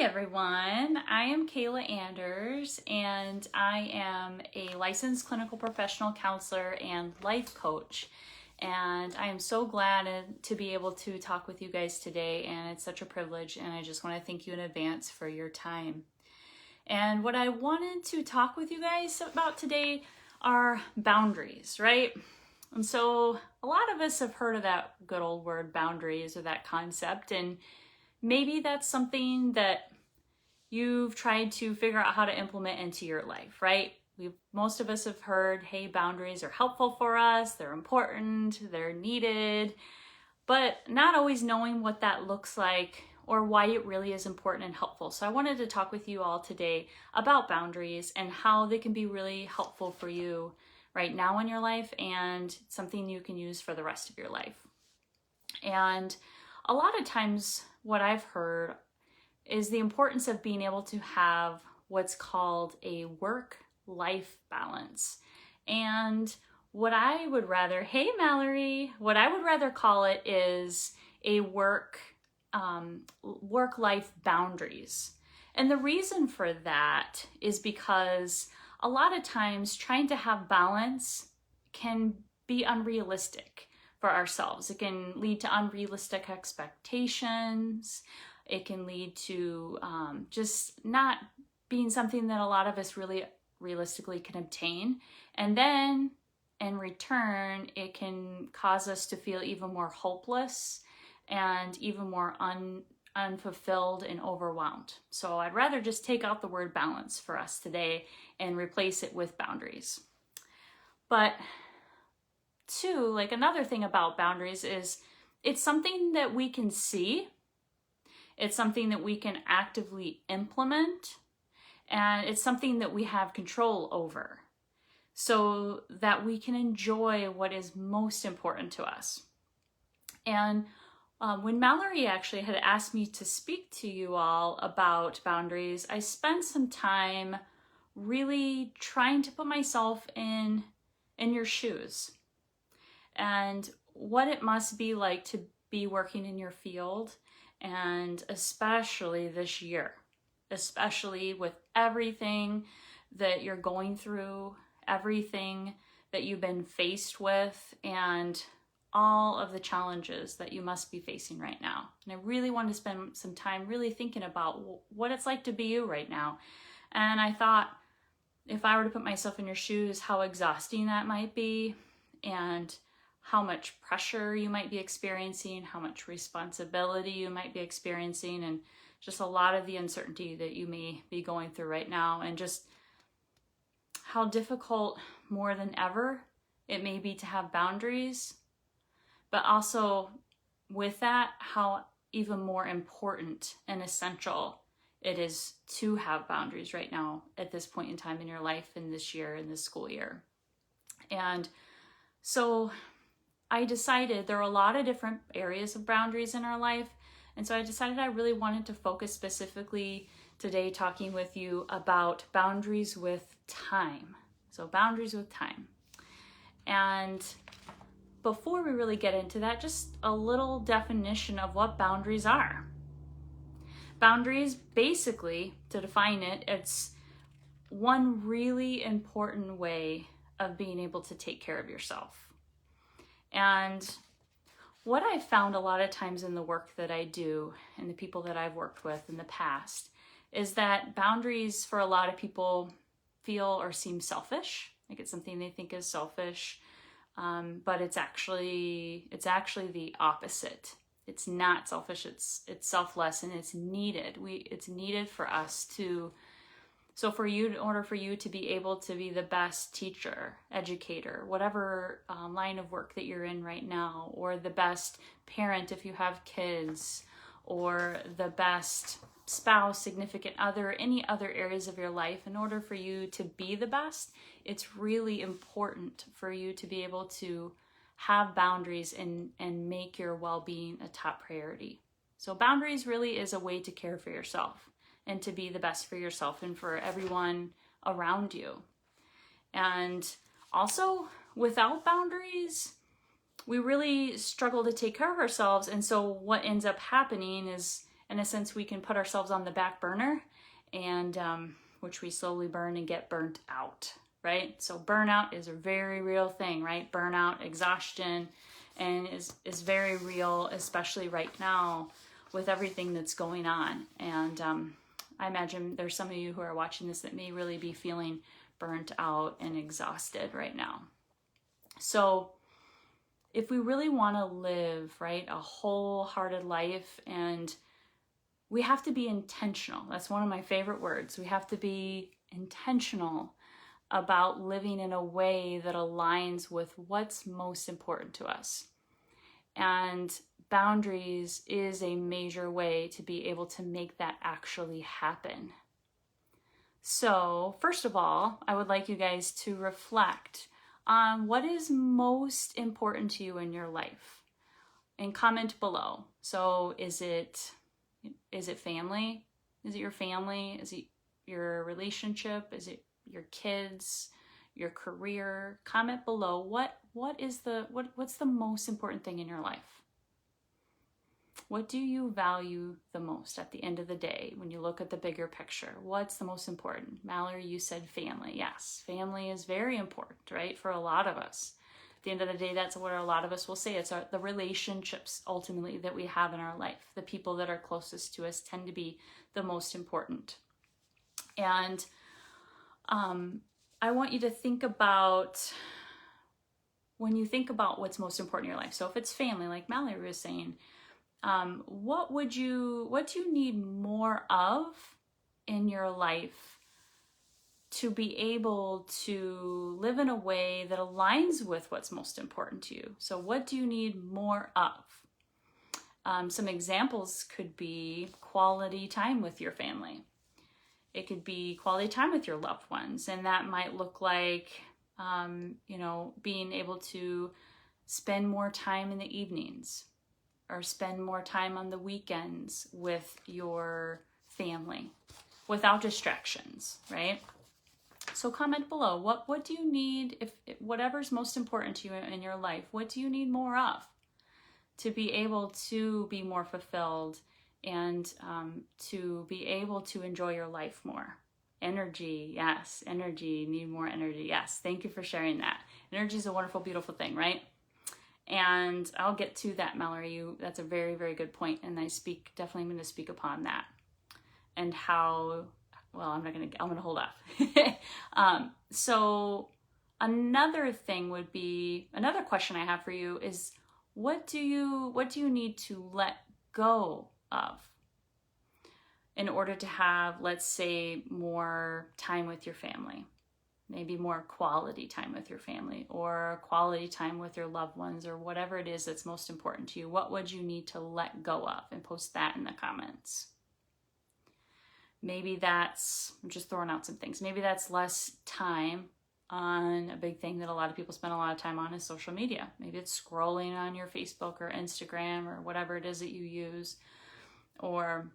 everyone. I am Kayla Anders, and I am a licensed clinical professional counselor and life coach. And I am so glad to be able to talk with you guys today, and it's such a privilege, and I just want to thank you in advance for your time. And what I wanted to talk with you guys about today are boundaries, right? And so a lot of us have heard of that good old word boundaries, or that concept, and maybe that's something that you've tried to figure out how to implement into your life, right? Most of us have heard, hey, boundaries are helpful for us, they're important, they're needed, but not always knowing what that looks like or why it really is important and helpful. So I wanted to talk with you all today about boundaries and how they can be really helpful for you right now in your life and something you can use for the rest of your life. And a lot of times what I've heard is the importance of being able to have what's called a work-life balance. And what I would rather, hey Mallory, what I would rather call it is a work-life boundaries. And the reason for that is because a lot of times trying to have balance can be unrealistic for ourselves. It can lead to unrealistic expectations. It can lead to just not being something that a lot of us really realistically can obtain. And then in return, it can cause us to feel even more hopeless and even more unfulfilled and overwhelmed. So I'd rather just take out the word balance for us today and replace it with boundaries. But two, like another thing about boundaries is it's something that we can see. It's something that we can actively implement, and it's something that we have control over so that we can enjoy what is most important to us. And when Mallory actually had asked me to speak to you all about boundaries, I spent some time really trying to put myself in your shoes and what it must be like to be working in your field, and especially this year, especially with everything that you're going through, everything that you've been faced with, and all of the challenges that you must be facing right now. And I really wanted to spend some time really thinking about what it's like to be you right now. And I thought, if I were to put myself in your shoes, how exhausting that might be, and how much pressure you might be experiencing, how much responsibility you might be experiencing, and just a lot of the uncertainty that you may be going through right now, and just how difficult more than ever it may be to have boundaries, but also with that, how even more important and essential it is to have boundaries right now at this point in time in your life, in this year, in this school year. And so I decided there are a lot of different areas of boundaries in our life. And so I decided I really wanted to focus specifically today talking with you about boundaries with time. So boundaries with time. And before we really get into that, just a little definition of what boundaries are. Boundaries, basically, to define it, it's one really important way of being able to take care of yourself. And what I've found a lot of times in the work that I do and the people that I've worked with in the past is that boundaries for a lot of people feel or seem selfish. Like it's something they think is selfish, but it's actually the opposite. It's not selfish. It's selfless, and it's needed. It's needed for us to. So in order for you to be able to be the best teacher, educator, whatever line of work that you're in right now, or the best parent if you have kids, or the best spouse, significant other, any other areas of your life, in order for you to be the best, it's really important for you to be able to have boundaries and make your well-being a top priority. So boundaries really is a way to care for yourself and to be the best for yourself and for everyone around you. And also, without boundaries, we really struggle to take care of ourselves. And so what ends up happening is in a sense, we can put ourselves on the back burner, and which we slowly burn and get burnt out, right? So burnout is a very real thing, right? Burnout, exhaustion, and is very real, especially right now with everything that's going on. And I imagine there's some of you who are watching this that may really be feeling burnt out and exhausted right now. So if we really want to live, right, a wholehearted life, and we have to be intentional. That's one of my favorite words. We have to be intentional about living in a way that aligns with what's most important to us. And boundaries is a major way to be able to make that actually happen. So, first of all, I would like you guys to reflect on what is most important to you in your life and comment below. So, is it family? Is it your family? Is it your relationship? Is it your kids, your career? Comment below. What's the most important thing in your life? What do you value the most at the end of the day when you look at the bigger picture? What's the most important? Mallory, you said family. Yes, family is very important, right? For a lot of us. At the end of the day, that's what a lot of us will say. It's the relationships ultimately that we have in our life. The people that are closest to us tend to be the most important. And I want you to think about, when you think about what's most important in your life. So if it's family, like Mallory was saying, what do you need more of in your life to be able to live in a way that aligns with what's most important to you? So what do you need more of? Some examples could be quality time with your family. It could be quality time with your loved ones, and that might look like, being able to spend more time in the evenings, or spend more time on the weekends with your family without distractions, right? So comment below, what do you need, if whatever's most important to you in your life, what do you need more of to be able to be more fulfilled and to be able to enjoy your life more? Energy, yes, energy, need more energy, yes. Thank you for sharing that. Energy is a wonderful, beautiful thing, right? And I'll get to that, Mallory. That's a very, very good point, and I'm going to speak upon that. And how, well, I'm going to hold off. So another thing would be, another question I have for you is, what do you need to let go of in order to have, let's say, more time with your family? Maybe more quality time with your family, or quality time with your loved ones, or whatever it is that's most important to you. What would you need to let go of? And post that in the comments. Maybe that's, I'm just throwing out some things. Maybe that's less time on a big thing that a lot of people spend a lot of time on is social media. Maybe it's scrolling on your Facebook or Instagram or whatever it is that you use. Or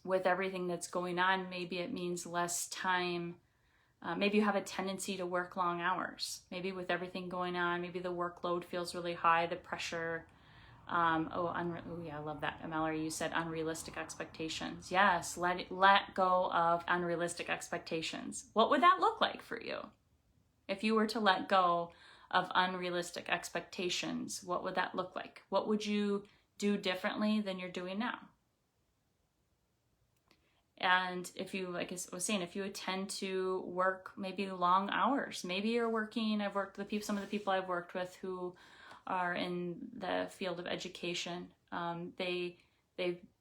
with everything that's going on, maybe it means less time. Maybe you have a tendency to work long hours. Maybe with everything going on, maybe the workload feels really high, the pressure. I love that. Mallory, you said unrealistic expectations. Yes, let go of unrealistic expectations. What would that look like for you? If you were to let go of unrealistic expectations, what would that look like? What would you do differently than you're doing now? And if you, like I was saying, if you tend to work maybe long hours, maybe you're working, some of the people I've worked with who are in the field of education, they've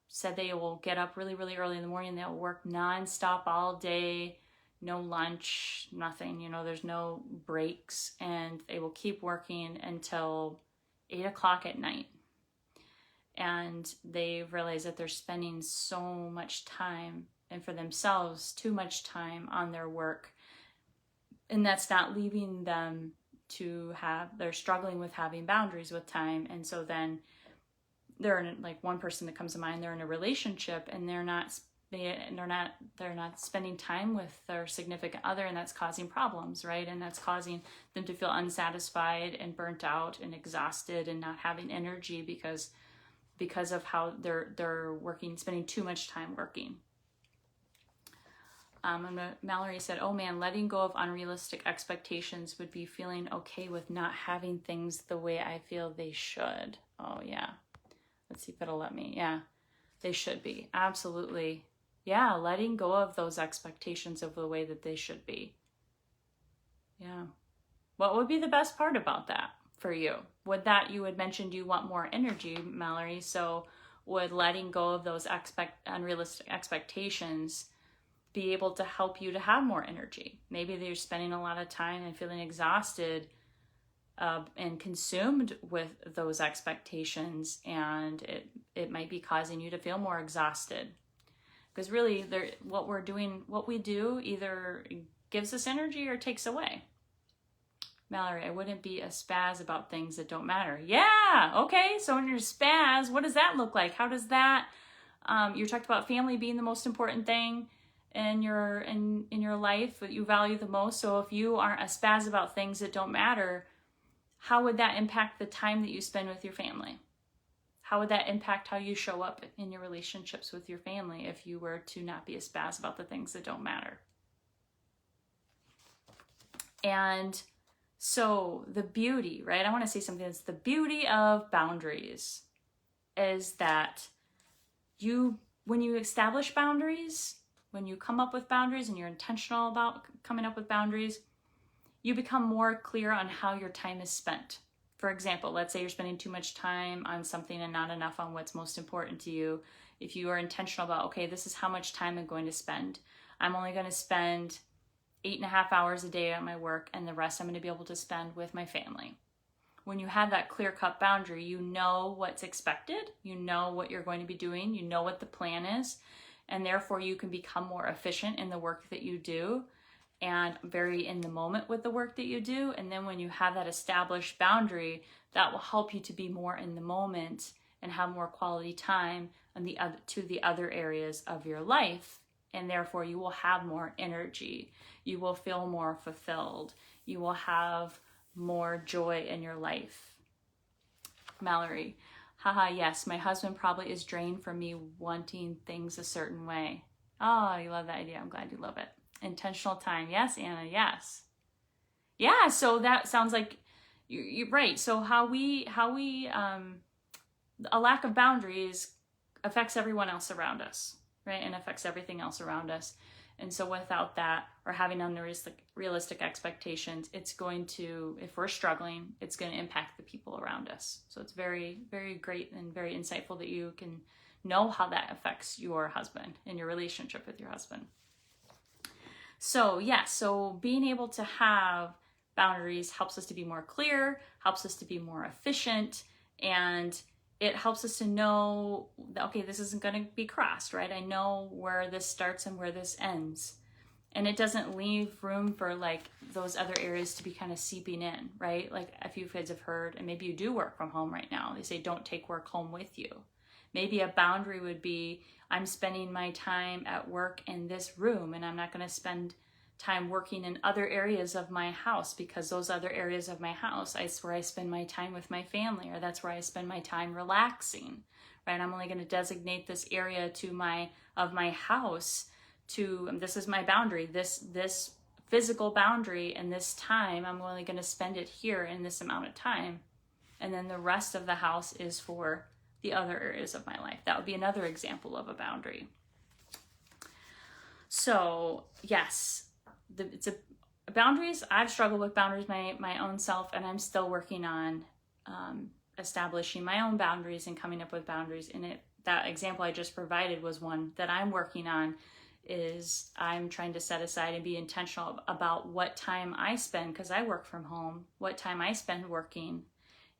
said they will get up really, really early in the morning. They'll work nonstop all day, no lunch, nothing, there's no breaks, and they will keep working until 8 o'clock at night. And they realize that they're spending so much time, and for themselves, too much time on their work. And that's not leaving them they're struggling with having boundaries with time. And so then they're in, like, one person that comes to mind, they're in a relationship and they're not spending time with their significant other, and that's causing problems, right? And that's causing them to feel unsatisfied and burnt out and exhausted and not having energy because because of how they're working, spending too much time working. Mallory said, oh man, letting go of unrealistic expectations would be feeling okay with not having things the way I feel they should. Oh yeah. Let's see if it'll let me. Yeah, they should be. Absolutely. Yeah, letting go of those expectations of the way that they should be. Yeah. What would be the best part about that for you? Would that, you had mentioned you want more energy, Mallory, so would letting go of those unrealistic expectations be able to help you to have more energy? Maybe you're spending a lot of time and feeling exhausted and consumed with those expectations, and it might be causing you to feel more exhausted. Because really, what we do either gives us energy or takes away. Mallory, I wouldn't be a spaz about things that don't matter. Yeah, okay, so when you're a spaz, what does that look like? How does that, you talked about family being the most important thing in your life, that you value the most. So if you aren't a spaz about things that don't matter, how would that impact the time that you spend with your family? How would that impact how you show up in your relationships with your family if you were to not be a spaz about the things that don't matter? And so the beauty, right? I want to say something that's the beauty of boundaries is that when you establish boundaries, when you come up with boundaries and you're intentional about coming up with boundaries, you become more clear on how your time is spent. For example, let's say you're spending too much time on something and not enough on what's most important to you. If you are intentional about, okay, this is how much time I'm going to spend. I'm only going to spend 8.5 hours a day on my work, and the rest I'm going to be able to spend with my family. When you have that clear-cut boundary, you know what's expected, you know what you're going to be doing, you know what the plan is, and therefore you can become more efficient in the work that you do and very in the moment with the work that you do. And then when you have that established boundary, that will help you to be more in the moment and have more quality time on the other areas of your life. And therefore you will have more energy. You will feel more fulfilled. You will have more joy in your life. Mallory, haha, yes, my husband probably is drained from me wanting things a certain way. Oh, you love that idea. I'm glad you love it. Intentional time. Yes, Anna, yes. Yeah, so that sounds like you're right. So how we a lack of boundaries affects everyone else around us, right? And affects everything else around us. And so without that, or having unrealistic expectations, it's going to, if we're struggling, it's going to impact the people around us. So it's very, very great and very insightful that you can know how that affects your husband and your relationship with your husband. So yeah, so being able to have boundaries helps us to be more clear, helps us to be more efficient, and it helps us to know that, okay, this isn't going to be crossed, right? I know where this starts and where this ends. And it doesn't leave room for like those other areas to be kind of seeping in, right? Like a few kids have heard, and maybe you do work from home right now, they say don't take work home with you. Maybe a boundary would be, I'm spending my time at work in this room and I'm not going to spend time working in other areas of my house, because those other areas of my house, it's where I spend my time with my family, or that's where I spend my time relaxing, right? I'm only going to designate this area of my house to, this is my boundary, this physical boundary, and this time I'm only going to spend it here in this amount of time. And then the rest of the house is for the other areas of my life. That would be another example of a boundary. So yes, boundaries. I've struggled with boundaries my own self, and I'm still working on establishing my own boundaries and coming up with boundaries. And that example I just provided was one that I'm working on. Is I'm trying to set aside and be intentional about what time I spend, because I work from home, what time I spend working,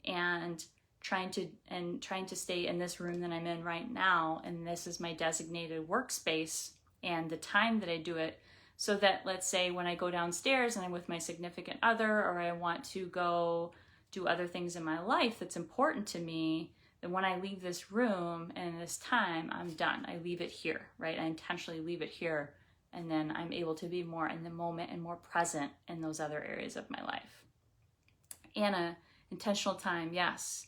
and trying to stay in this room that I'm in right now, and this is my designated workspace, and the time that I do it, so that, let's say, when I go downstairs and I'm with my significant other, or I want to go do other things in my life that's important to me, then when I leave this room and this time, I'm done. I leave it here, right? I intentionally leave it here, and then I'm able to be more in the moment and more present in those other areas of my life. Anna, intentional time, yes.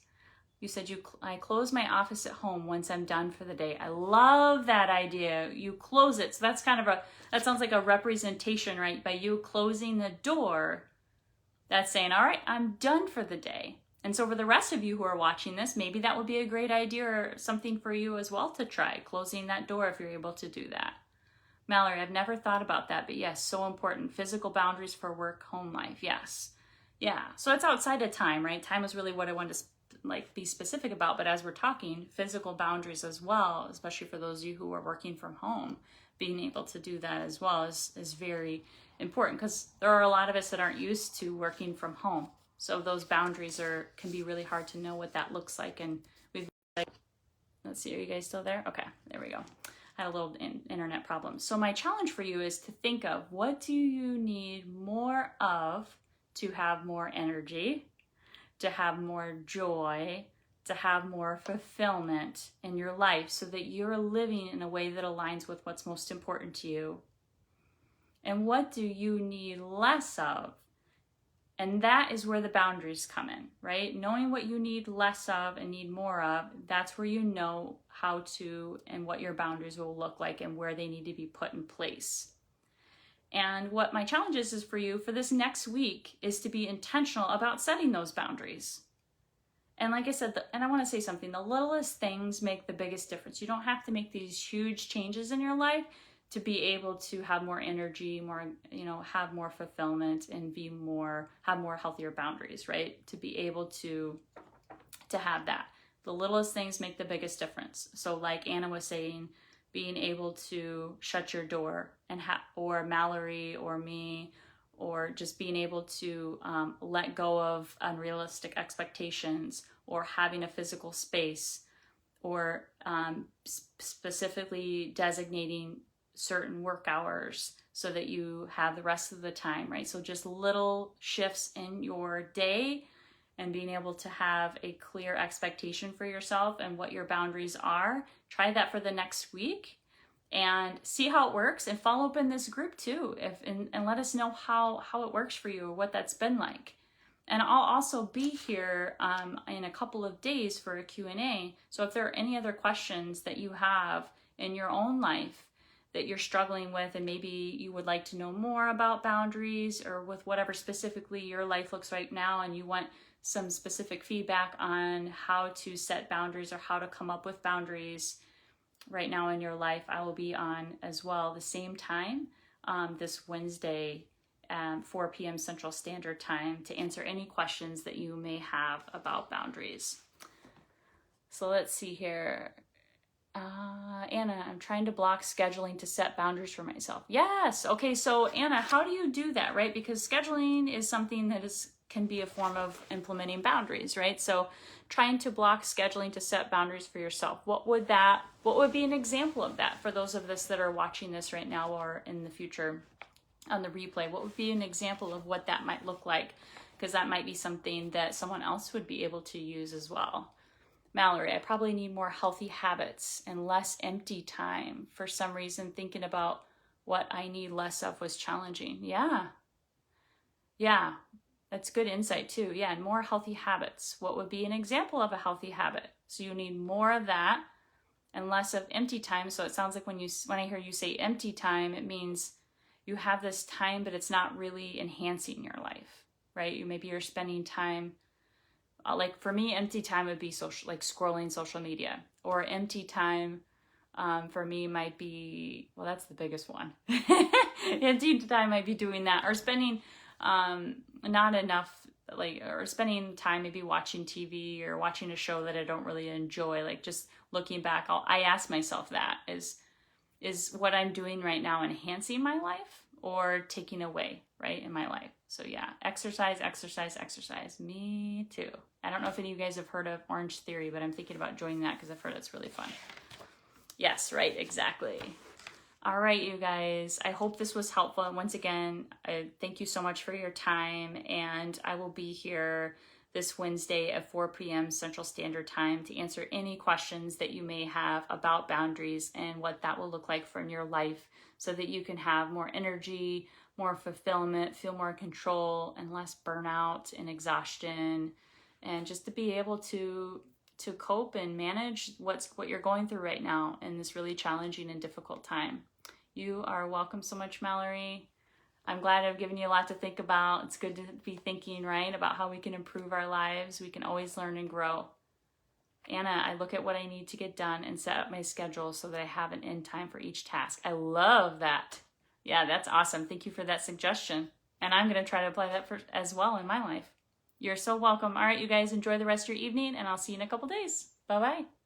You said I close my office at home once I'm done for the day. I love that idea. You close it. So that's that sounds like a representation, right? By you closing the door, that's saying, all right, I'm done for the day. And so for the rest of you who are watching this, maybe that would be a great idea or something for you as well to try, closing that door if you're able to do that. Mallory, I've never thought about that, but yes, so important. Physical boundaries for work, home life, yes. Yeah, so it's outside of time, right? Time is really what I wanted to be specific about, but as we're talking, physical boundaries as well, especially for those of you who are working from home, being able to do that as well is very important, because there are a lot of us that aren't used to working from home. So those boundaries can be really hard to know what that looks like. And let's see, are you guys still there? Okay, there we go. I had a little internet problem. So my challenge for you is to think of, what do you need more of to have more energy, to have more joy, to have more fulfillment in your life, so that you're living in a way that aligns with what's most important to you? And what do you need less of? And that is where the boundaries come in, right? Knowing what you need less of and need more of, that's where you know how to and what your boundaries will look like and where they need to be put in place. And what my challenge is for you for this next week is to be intentional about setting those boundaries. And like I said, and I want to say something, the littlest things make the biggest difference. You don't have to make these huge changes in your life to be able to have more energy, have more fulfillment, and have more healthier boundaries, right? To be able to have that. The littlest things make the biggest difference. So like Anna was saying, being able to shut your door, or Mallory or me, or just being able to let go of unrealistic expectations, or having a physical space, or specifically designating certain work hours so that you have the rest of the time, right? So just little shifts in your day, and being able to have a clear expectation for yourself and what your boundaries are. Try that for the next week and see how it works, and follow up in this group too, and let us know how it works for you, or what that's been like. And I'll also be here in a couple of days for a Q&A. So if there are any other questions that you have in your own life that you're struggling with, and maybe you would like to know more about boundaries, or with whatever specifically your life looks right now, and you want some specific feedback on how to set boundaries or how to come up with boundaries right now in your life, I will be on as well the same time this Wednesday, 4 p.m. Central Standard Time, to answer any questions that you may have about boundaries. So let's see here. Anna, I'm trying to block scheduling to set boundaries for myself. Yes. Okay. So Anna, how do you do that, right? Because scheduling is something that can be a form of implementing boundaries, right? So trying to block scheduling to set boundaries for yourself. What would be an example of that for those of us that are watching this right now or in the future on the replay? What would be an example of what that might look like? Because that might be something that someone else would be able to use as well. Mallory, I probably need more healthy habits and less empty time. For some reason, thinking about what I need less of was challenging. Yeah, that's good insight too. Yeah, and more healthy habits. What would be an example of a healthy habit? So you need more of that and less of empty time. So it sounds like when I hear you say empty time, it means you have this time, but it's not really enhancing your life, right? Maybe you're spending time. Like for me, empty time would be scrolling social media, or empty time for me might be, well, that's the biggest one. Empty time might be doing that, or spending not enough, or spending time maybe watching TV or watching a show that I don't really enjoy. Like just looking back, I ask myself that, is what I'm doing right now enhancing my life or taking away, right, in my life? So yeah, exercise. Me too. I don't know if any of you guys have heard of Orange Theory, but I'm thinking about joining that because I've heard it's really fun. Yes, right, exactly. All right, you guys, I hope this was helpful. And once again, thank you so much for your time. And I will be here this Wednesday at 4 p.m. Central Standard Time to answer any questions that you may have about boundaries and what that will look like for in your life, so that you can have more energy, more fulfillment, feel more control, and less burnout and exhaustion, and just to be able to to cope and manage what you're going through right now in this really challenging and difficult time. You are welcome so much, Mallory. I'm glad I've given you a lot to think about. It's good to be thinking, right, about how we can improve our lives. We can always learn and grow. Anna, I look at what I need to get done and set up my schedule so that I have an end time for each task. I love that. Yeah, that's awesome. Thank you for that suggestion. And I'm going to try to apply that as well in my life. You're so welcome. All right, you guys, enjoy the rest of your evening, and I'll see you in a couple days. Bye-bye.